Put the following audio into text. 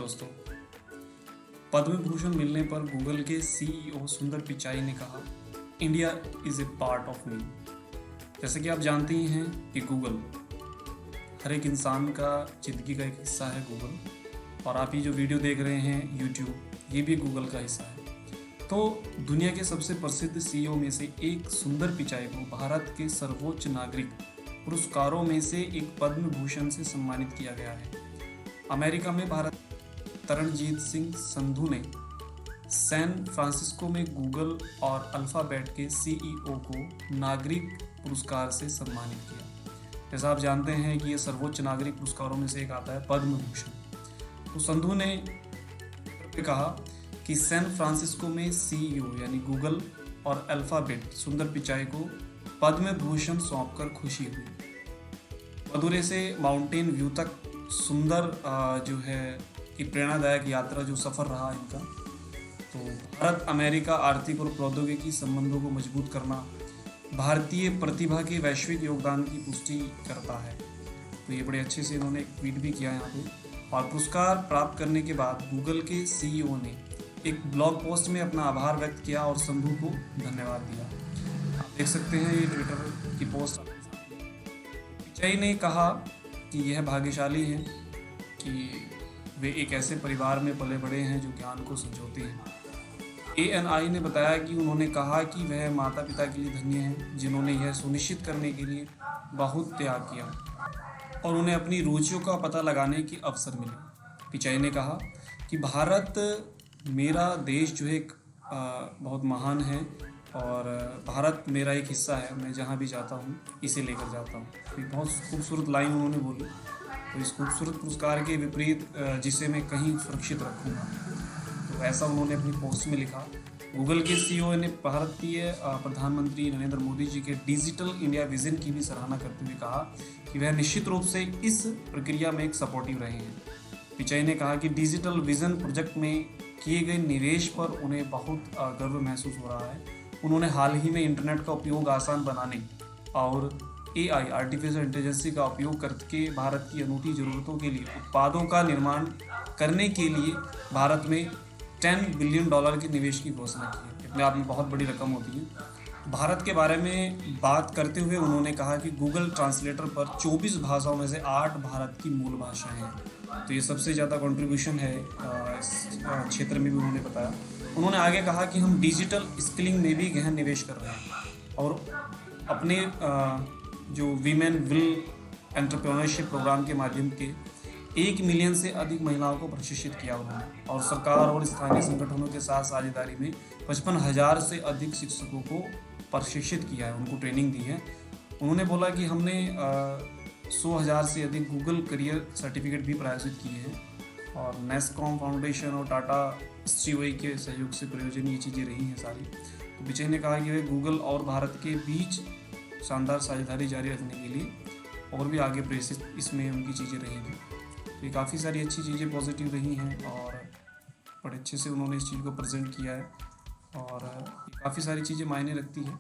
दोस्तों, पद्म भूषण मिलने पर गूगल के सीईओ सुंदर पिचाई ने कहा, India is a part of me. जैसे कि आप जानते ही हैं कि गूगल हर एक इंसान का जिंदगी का एक हिस्सा है गूगल, और आप ये जो वीडियो देख रहे हैं यूट्यूब, ये भी गूगल का हिस्सा है। तो दुनिया के सबसे प्रसिद्ध सीईओ में से एक सुंदर पिचाई को भारत के सर्वोच्च नागरिक पुरस्कारों में से एक पद्म भूषण से सम्मानित किया गया है। अमेरिका में भारत तरणजीत सिंह संधू ने सैन फ्रांसिस्को में गूगल और अल्फाबेट के सीईओ को नागरिक पुरस्कार से सम्मानित किया। जैसा आप जानते हैं कि ये सर्वोच्च नागरिक पुरस्कारों में से एक आता है पद्म भूषण। तो संधू ने कहा कि सैन फ्रांसिस्को में सीईओ यानी गूगल और अल्फाबेट सुंदर पिचाई को पद्म भूषण सौंपकर खुशी हुई। मदुरै से माउंटेन व्यू तक सुंदर जो है कि प्रेरणादायक यात्रा जो सफ़र रहा इनका। तो भारत अमेरिका आर्थिक और प्रौद्योगिकी संबंधों को मजबूत करना भारतीय प्रतिभा के वैश्विक योगदान की पुष्टि करता है। तो ये बड़े अच्छे से इन्होंने एक ट्वीट भी किया यहाँ पे। और पुरस्कार प्राप्त करने के बाद गूगल के सीईओ ने एक ब्लॉग पोस्ट में अपना आभार व्यक्त किया और संधू को धन्यवाद दिया। आप देख सकते हैं ये ट्विटर की पोस्ट। पिचाई ने कहा कि यह भाग्यशाली है कि वे एक ऐसे परिवार में पले बड़े हैं जो ज्ञान को संजोते हैं। ANI ने बताया कि उन्होंने कहा कि वह माता पिता के लिए धन्य हैं जिन्होंने यह सुनिश्चित करने के लिए बहुत त्याग किया और उन्हें अपनी रुचियों का पता लगाने के अवसर मिले। पिचाई ने कहा कि भारत मेरा देश जो है बहुत महान है और भारत मेरा एक हिस्सा है। मैं जहाँ भी जाता हूँ इसे लेकर जाता हूँ। तो बहुत खूबसूरत लाइन उन्होंने बोली। तो इस खूबसूरत पुरस्कार के विपरीत जिसे मैं कहीं सुरक्षित रखूँगा, तो ऐसा उन्होंने अपनी पोस्ट में लिखा। गूगल के सीईओ ने भारतीय प्रधानमंत्री नरेंद्र मोदी जी के डिजिटल इंडिया विजन की भी सराहना करते हुए कहा कि वह निश्चित रूप से इस प्रक्रिया में एक सपोर्टिव रहे हैं। पिचाई ने कहा कि डिजिटल विजन प्रोजेक्ट में किए गए निवेश पर उन्हें बहुत गर्व महसूस हो रहा है। उन्होंने हाल ही में इंटरनेट का उपयोग आसान बनाने और AI आर्टिफिशियल इंटेलिजेंस का उपयोग करके भारत की अनूठी ज़रूरतों के लिए उत्पादों का निर्माण करने के लिए भारत में $10 बिलियन के निवेश की घोषणा की है। अपने आप में बहुत बड़ी रकम होती है। भारत के बारे में बात करते हुए उन्होंने कहा कि गूगल ट्रांसलेटर पर 24 भाषाओं में से 8 भारत की मूल भाषाएं हैं। तो ये सबसे ज़्यादा कंट्रीब्यूशन है इस क्षेत्र में भी उन्होंने बताया। उन्होंने आगे कहा कि हम डिजिटल स्किलिंग में भी गहन निवेश कर रहे हैं और अपने जो वीमेन विल एंटरप्रेन्योरशिप प्रोग्राम के माध्यम के 1 मिलियन से अधिक महिलाओं को प्रशिक्षित किया उन्होंने, और सरकार और स्थानीय संगठनों के साथ साझेदारी में 55,000 से अधिक शिक्षकों को प्रशिक्षित किया है, उनको ट्रेनिंग दी है। उन्होंने बोला कि हमने 100,000 से अधिक गूगल करियर सर्टिफिकेट भी प्रायोजित किए हैं और नेस्कॉम फाउंडेशन और टाटा स्टील के सहयोग से प्रयोजन ये चीज़ें रही हैं सारी। तो पिचाई ने कहा कि वे गूगल और भारत के बीच शानदार साझेदारी जारी रखने के लिए और भी आगे प्रेरित इसमें उनकी चीज़ें रहेंगी। तो ये काफ़ी सारी अच्छी चीज़ें पॉजिटिव रही हैं और बड़े अच्छे से उन्होंने इस चीज़ को प्रेजेंट किया है और काफ़ी सारी चीज़ें मायने रखती हैं।